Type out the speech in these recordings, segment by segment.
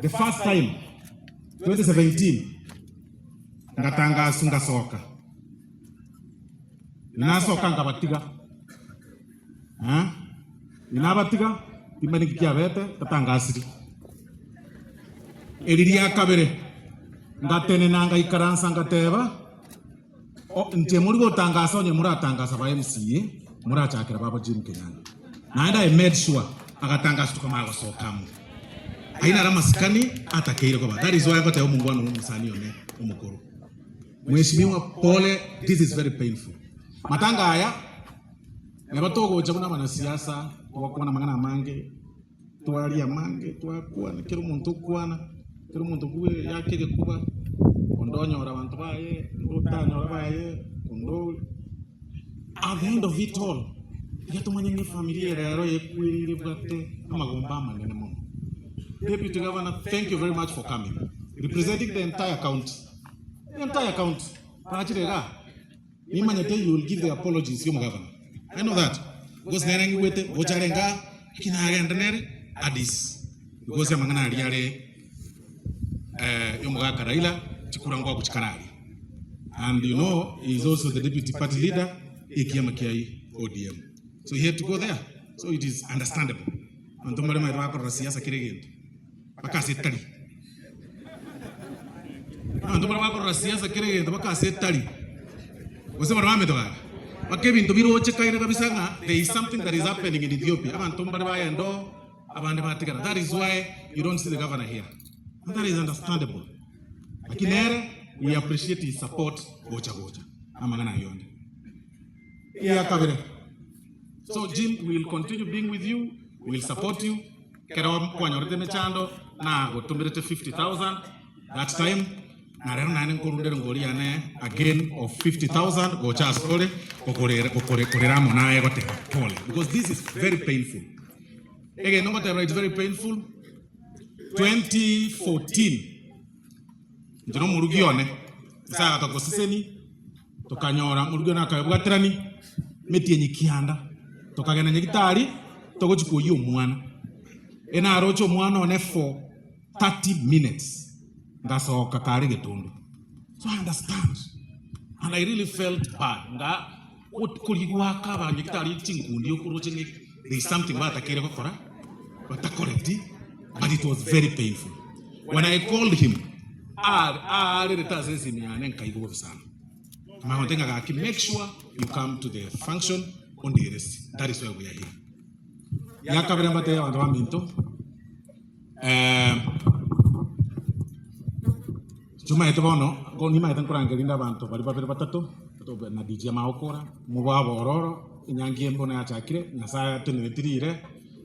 the first time 2017 ngatangaza ngasoka nasoka ngabatiga inabatiga imani kiabete tatangaziri eriria kabere ngatene nanga ikaransa ngateba nje muri gotangaza onye muratangaza ba MCA murachakira baba Jim Kenyatta naenda I made sure agatangaza tukama agasokamu aina ramasikani atakeire kwa that is why got yo mungwana umusani yone umukuru mheshimiwa pole, this is very painful matanga haya nebatogo chakuna mana siasa wakona mangana mange twalia mange twakuwa kero muntu kwana kero muntu kuwe yake kuba ondonyora abantu baye ndotanyora baye ondo at the end of it all yatumanye ni familia rero yekwirire bwate amagomba manene mo. Deputy Governor, thank you very much for coming, representing the entire county. The entire county. You will give the apologies, young governor. I know that. Because Nerangi wete, Ocharenga, Kinagandanere, Addis. Because Yamangana Riare, Yomaga Karaila, Chikurangwa Kuchikarari. And you know, he's also the deputy party leader, Ikiamakiai ODM. So he had to go there. So it is understandable. And Tomare Mairaka Rasiasa Kirigin. Bakasetari. And Tomare Rasiasa Kirigin, the Bakasetari. Was a Ramadan. But Kevin to be Rocheka, there is something that is happening in Ethiopia. That is why you don't see the governor here. And that is understandable. Akinere, we appreciate his support. So Jim, we will continue being with you. We will support you. Na go to 50,000. That time, again of 50,000. Go charge because this is very painful. Again, no matter it's very painful. 2014. Njono murugione. Sasa tukosiseni. Tukanyora murugiona kabugatrani. Metienyi kianda. Tukagena nyigitari. Togochiko yo mwana. Ena arocho mwana one for 30 minutes. That's all kakari getundu. So I understand. And I really felt bad. Nga kuligwaka ba nyigitari chinkundi okuroche ni there is something about akere kokora. But correct. But it was very painful. When I called him, make sure you come to the function on the rest. That is why we are here. Cuma itu bono, kau ni macam kurang kerinda bantu. Bari bari batato, tu na DJ maokora, muwa bororo, inyangi embone achakire, nyasa tenetiri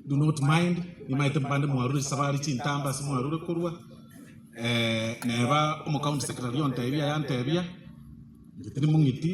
do not mind. Ni macam bande muaruri sabari cintamba semua muaruri korua. Neva, county secretary on Tevia and Tevia. Jadi mungkin